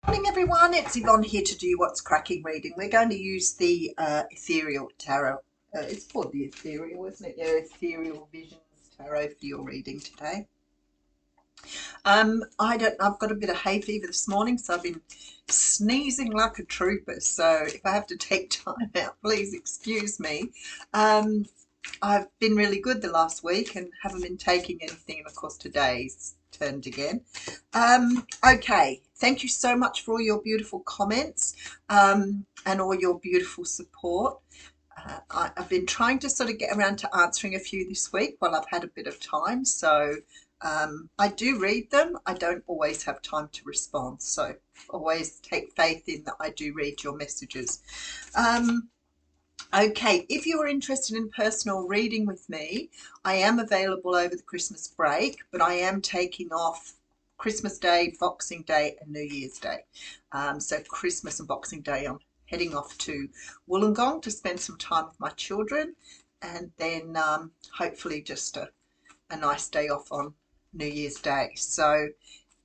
Morning everyone, it's Yvonne here to do what's cracking reading. We're going to use the Ethereal Tarot. It's called the Ethereal, isn't it? Yeah, Ethereal Visions Tarot for your reading today. I've got a bit of hay fever this morning, so I've been sneezing like a trooper. So if I have to take time out, please excuse me. I've been really good the last week and haven't been taking anything, and of course today's turned again. Okay, thank you so much for all your beautiful comments and all your beautiful support. I've been trying to sort of get around to answering a few this week while I've had a bit of time, so I do read them. I don't always have time to respond, so always take faith in that I do read your messages. Okay, if you are interested in personal reading with me, I am available over the Christmas break, but I am taking off Christmas Day, Boxing Day and New Year's Day. So Christmas and Boxing Day, I'm heading off to Wollongong to spend some time with my children, and then hopefully just a nice day off on New Year's Day. So,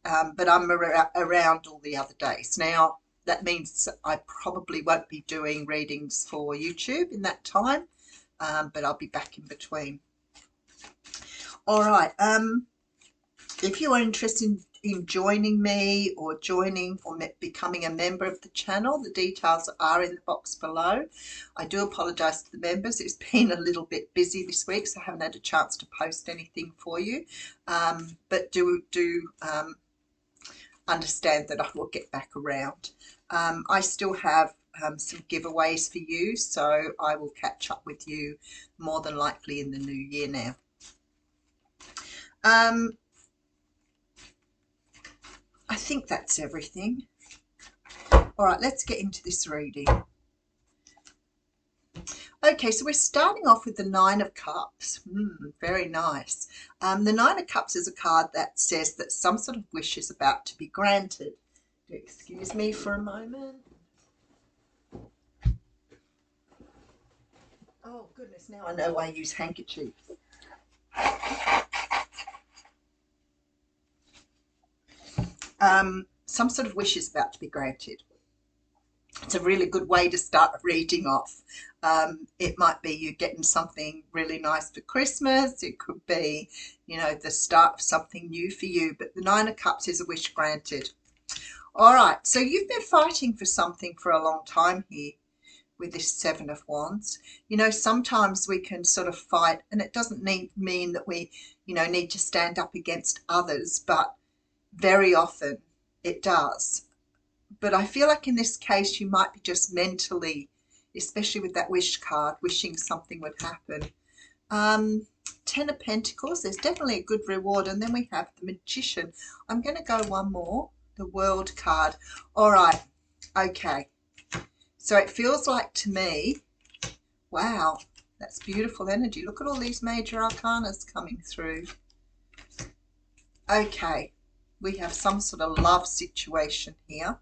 but I'm around all the other days. Now, that means I probably won't be doing readings for YouTube in that time, but I'll be back in between. All right. If you are interested in joining me or becoming a member of the channel, the details are in the box below. I do apologise to the members. It's been a little bit busy this week, so I haven't had a chance to post anything for you. But do understand that I will get back around. I still have some giveaways for you, so I will catch up with you more than likely in the new year now. I think that's everything. All right, let's get into this reading. Okay, so we're starting off with the Nine of Cups. Very nice. The Nine of Cups is a card that says that some sort of wish is about to be granted. Excuse me for a moment. Oh, goodness, now I know I use handkerchiefs. Some sort of wish is about to be granted. It's a really good way to start a reading off. It might be you getting something really nice for Christmas. It could be, you know, the start of something new for you. But the Nine of Cups is a wish granted. All right, so you've been fighting for something for a long time here with this Seven of Wands. You know, sometimes we can sort of fight, and it doesn't mean that we, you know, need to stand up against others, but very often it does. But I feel like in this case you might be just mentally, especially with that wish card, wishing something would happen. Ten of Pentacles, there's definitely a good reward. And then we have the Magician. I'm going to go one more, the World card. All right, okay. So it feels like to me, wow, that's beautiful energy. Look at all these major arcanas coming through. Okay, we have some sort of love situation here.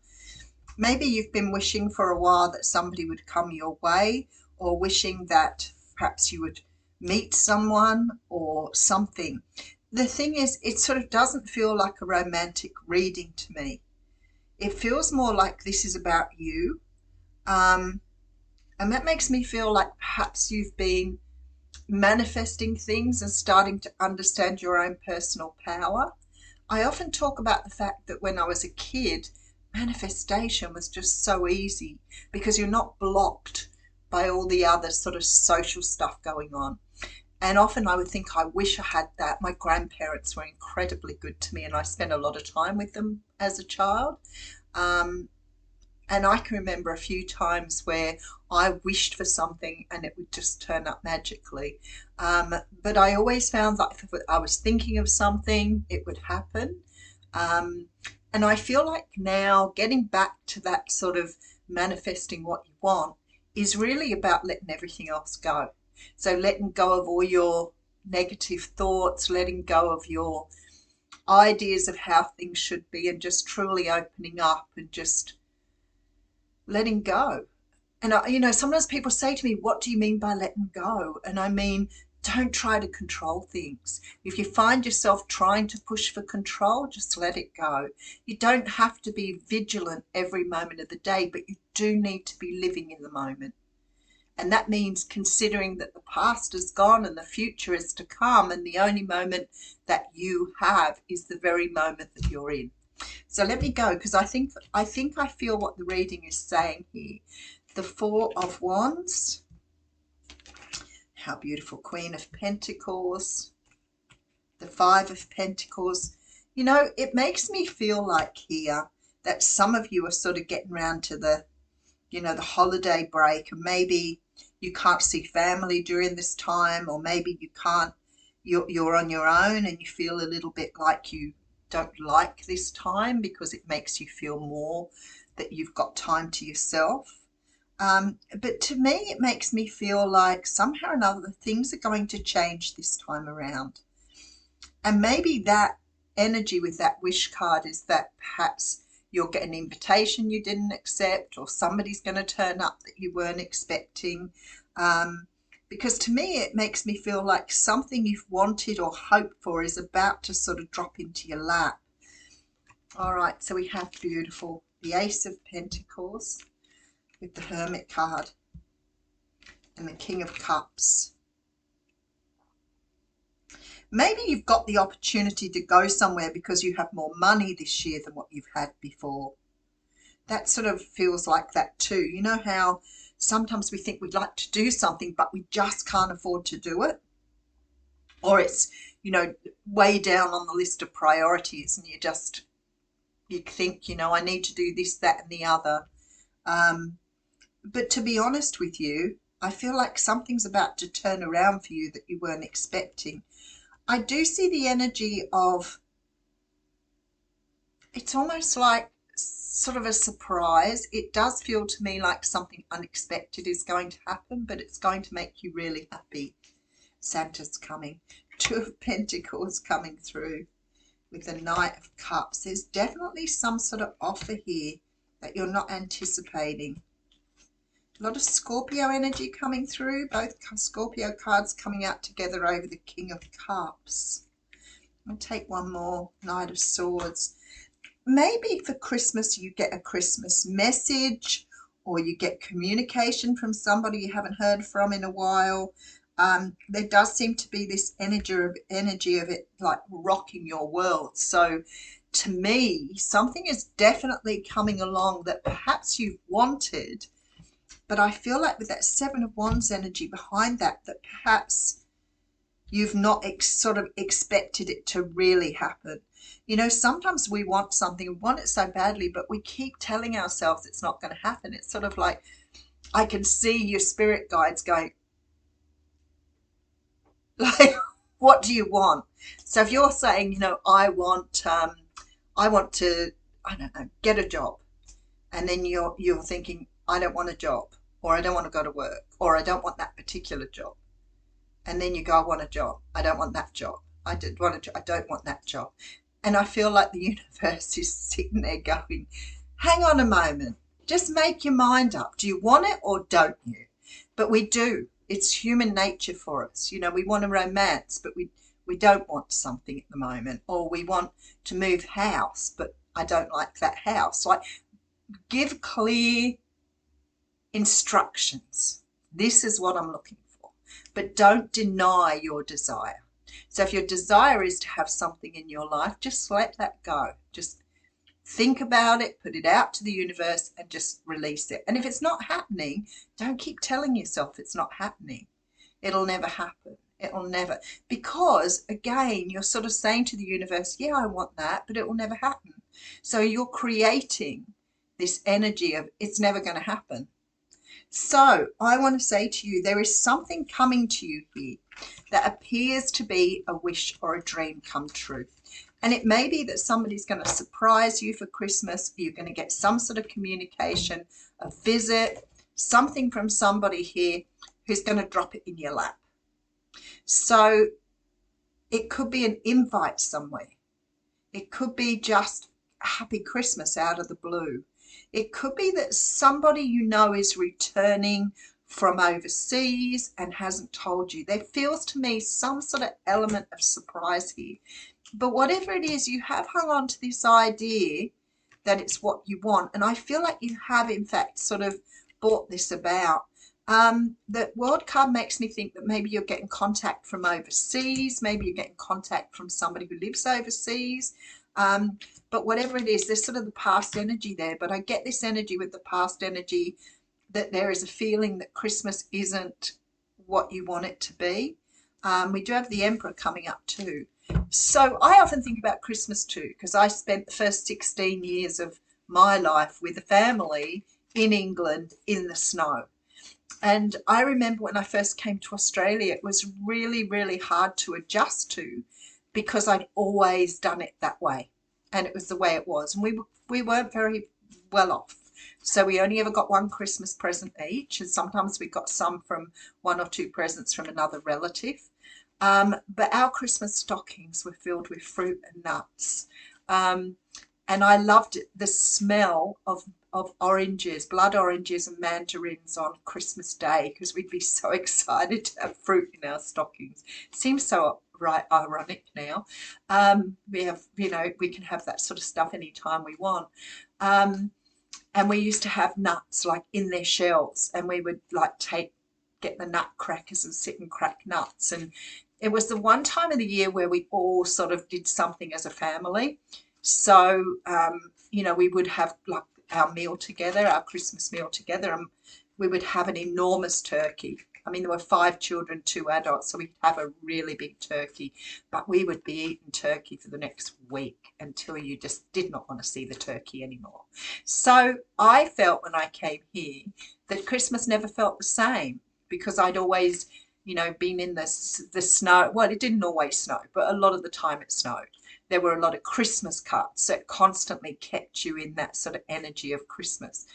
Maybe you've been wishing for a while that somebody would come your way, or wishing that perhaps you would meet someone or something. The thing is, it sort of doesn't feel like a romantic reading to me. It feels more like this is about you. And that makes me feel like perhaps you've been manifesting things and starting to understand your own personal power. I often talk about the fact that when I was a kid, manifestation was just so easy because you're not blocked by all the other sort of social stuff going on. And often I would think, I wish I had that. My grandparents were incredibly good to me, and I spent a lot of time with them as a child. And I can remember a few times where I wished for something and it would just turn up magically. But I always found that if I was thinking of something, it would happen. And I feel like now getting back to that sort of manifesting what you want is really about letting everything else go. So letting go of all your negative thoughts, letting go of your ideas of how things should be, and just truly opening up and just letting go. And you know, sometimes people say to me, what do you mean by letting go? And I mean, Don't try to control things. If you find yourself trying to push for control, just let it go. You don't have to be vigilant every moment of the day, but you do need to be living in the moment. And that means considering that the past is gone and the future is to come, and the only moment that you have is the very moment that you're in. So let me go, because I think I feel what the reading is saying here. The Four of Wands. How beautiful. Queen of Pentacles. The Five of Pentacles. You know, it makes me feel like here that some of you are sort of getting around to the, you know, the holiday break, and maybe you can't see family during this time, or maybe you can't, you're on your own and you feel a little bit like you don't like this time because it makes you feel more that you've got time to yourself. But to me, it makes me feel like somehow or another things are going to change this time around. And maybe that energy with that wish card is that perhaps you'll get an invitation you didn't accept, or somebody's going to turn up that you weren't expecting. Because to me, it makes me feel like something you've wanted or hoped for is about to sort of drop into your lap. All right, so we have beautiful, the Ace of Pentacles with the Hermit card and the King of Cups. Maybe you've got the opportunity to go somewhere because you have more money this year than what you've had before. That sort of feels like that too. You know how sometimes we think we'd like to do something, but we just can't afford to do it? Or it's, you know, way down on the list of priorities, and you think, you know, I need to do this, that, and the other. But to be honest with you, I feel like something's about to turn around for you that you weren't expecting. I do see the energy of, it's almost like sort of a surprise. It does feel to me like something unexpected is going to happen, but it's going to make you really happy. Santa's coming. Two of Pentacles coming through with the Knight of Cups. There's definitely some sort of offer here that you're not anticipating. A lot of Scorpio energy coming through, both Scorpio cards coming out together over the King of Cups. I'll take one more, Knight of Swords. Maybe for Christmas you get a Christmas message, or you get communication from somebody you haven't heard from in a while. There does seem to be this energy of it like rocking your world. So to me, something is definitely coming along that perhaps you've wanted, but I feel like with that Seven of Wands energy behind that, that perhaps you've not sort of expected it to really happen. You know, sometimes we want something, we want it so badly, but we keep telling ourselves it's not going to happen. It's sort of like, I can see your spirit guides going, like, what do you want? So if you're saying, you know, I want to, I don't know, get a job, and then you're thinking, I don't want a job, or I don't want to go to work, or I don't want that particular job. And then you go, I want a job. I don't want that job. I don't want that job. And I feel like the universe is sitting there going, hang on a moment. Just make your mind up. Do you want it or don't you? But we do. It's human nature for us. You know, we want a romance, but we don't want something at the moment. Or we want to move house, but I don't like that house. Like, give clear instructions. This is what I'm looking for. But don't deny your desire. So if your desire is to have something in your life, just let that go. Just think about it, put it out to the universe, and just release it. And if it's not happening, don't keep telling yourself it's not happening. It'll never happen. It'll never. Because, again, you're sort of saying to the universe, yeah, I want that, but it will never happen. So you're creating this energy of it's never going to happen. So I want to say to you, there is something coming to you here that appears to be a wish or a dream come true. And it may be that somebody's going to surprise you for Christmas. You're going to get some sort of communication, a visit, something from somebody here who's going to drop it in your lap. So it could be an invite somewhere. It could be just a happy Christmas out of the blue. It could be that somebody you know is returning from overseas and hasn't told you. There feels to me some sort of element of surprise here. But whatever it is, you have hung on to this idea that it's what you want. And I feel like you have, in fact, sort of brought this about. The World card makes me think that maybe you're getting contact from overseas, maybe you're getting contact from somebody who lives overseas. But whatever it is, there's sort of the past energy there. But I get this energy with the past energy that there is a feeling that Christmas isn't what you want it to be. We do have the Emperor coming up too. So I often think about Christmas too, because I spent the first 16 years of my life with a family in England in the snow. And I remember when I first came to Australia, it was really, really hard to adjust to because I'd always done it that way. And it was the way it was. And we weren't very well off. So we only ever got one Christmas present each. And sometimes we got some from one or two presents from another relative. But our Christmas stockings were filled with fruit and nuts. And I loved it, the smell of oranges, blood oranges and mandarins on Christmas Day, because we'd be so excited to have fruit in our stockings. Seems so ironic now. We have, we can have that sort of stuff anytime we want. And we used to have nuts like in their shells, and we would like get the nut crackers and sit and crack nuts. And it was the one time of the year where we all sort of did something as a family. So, we would have like our meal together, our Christmas meal together, and we would have an enormous turkey. I mean, there were 5 children, 2 adults, so we'd have a really big turkey, but we would be eating turkey for the next week until you just did not want to see the turkey anymore. So I felt when I came here that Christmas never felt the same, because I'd always, been in the snow. Well, it didn't always snow, but a lot of the time it snowed. There were a lot of Christmas cards that constantly kept you in that sort of energy of Christmas.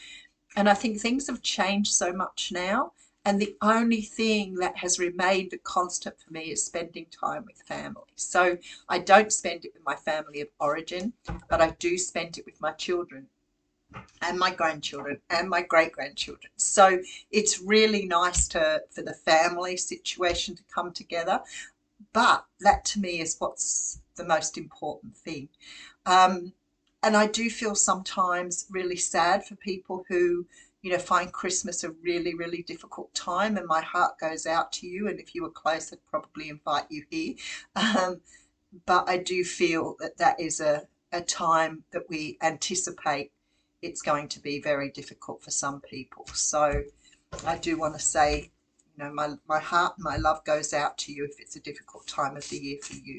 And I think things have changed so much now. And the only thing that has remained a constant for me is spending time with family. So I don't spend it with my family of origin, but I do spend it with my children and my grandchildren and my great-grandchildren. So it's really nice for the family situation to come together. But that to me is what's the most important thing. And I do feel sometimes really sad for people who, find Christmas a really, really difficult time, and my heart goes out to you. And if you were close, I'd probably invite you here. But I do feel that is a time that we anticipate it's going to be very difficult for some people. So I do want to say, my heart and my love goes out to you if it's a difficult time of the year for you.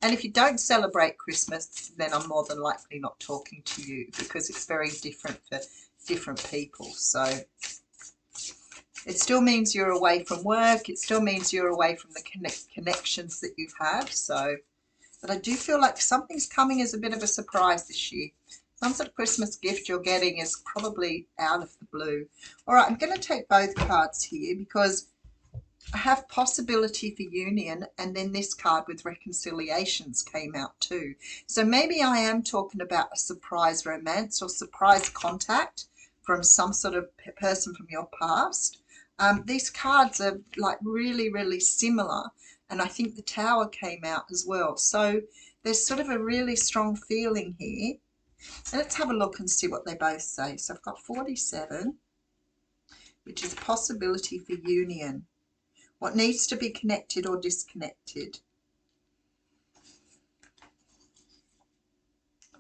And if you don't celebrate Christmas, then I'm more than likely not talking to you, because it's very different for different people. So it still means you're away from work. It still means you're away from the connections that you have. So, but I do feel like something's coming as a bit of a surprise this year. Some sort of Christmas gift you're getting is probably out of the blue. All right, I'm going to take both cards here because I have possibility for union, and then this card with reconciliations came out too. So maybe I am talking about a surprise romance or surprise contact from some sort of person from your past. These cards are like really, really similar, and I think the Tower came out as well. So there's sort of a really strong feeling here. And let's have a look and see what they both say. So I've got 47, which is possibility for union. What needs to be connected or disconnected?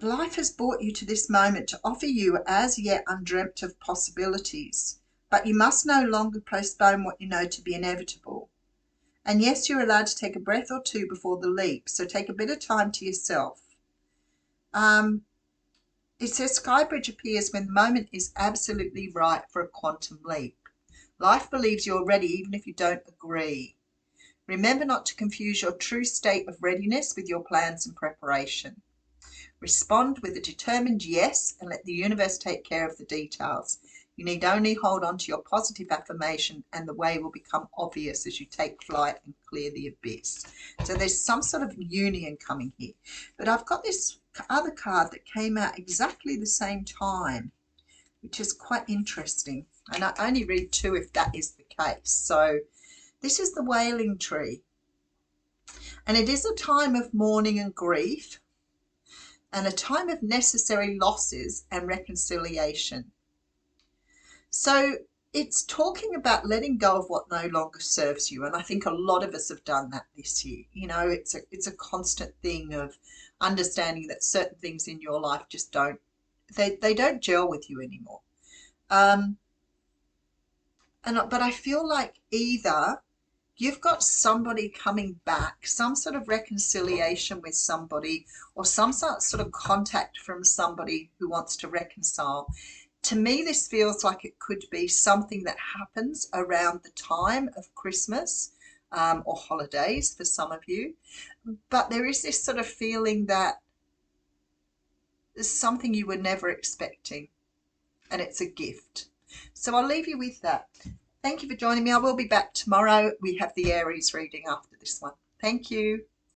Life has brought you to this moment to offer you as yet undreamt of possibilities, but you must no longer postpone what you know to be inevitable. And yes, you're allowed to take a breath or two before the leap, so take a bit of time to yourself. It says Skybridge appears when the moment is absolutely right for a quantum leap. Life believes you're ready even if you don't agree. Remember not to confuse your true state of readiness with your plans and preparation. Respond with a determined yes and let the universe take care of the details. You need only hold on to your positive affirmation, and the way will become obvious as you take flight and clear the abyss. So there's some sort of union coming here. But I've got this other card that came out exactly the same time, which is quite interesting. And I only read 2 if that is the case. So this is the wailing tree. And it is a time of mourning and grief, and a time of necessary losses and reconciliation. So it's talking about letting go of what no longer serves you. And I think a lot of us have done that this year. You know, it's a constant thing of understanding that certain things in your life just they don't gel with you anymore. But I feel like either you've got somebody coming back, some sort of reconciliation with somebody, or some sort of contact from somebody who wants to reconcile. To me, this feels like it could be something that happens around the time of Christmas, or holidays for some of you. But there is this sort of feeling that there's something you were never expecting, and it's a gift. So I'll leave you with that. Thank you for joining me. I will be back tomorrow. We have the Aries reading after this one. Thank you.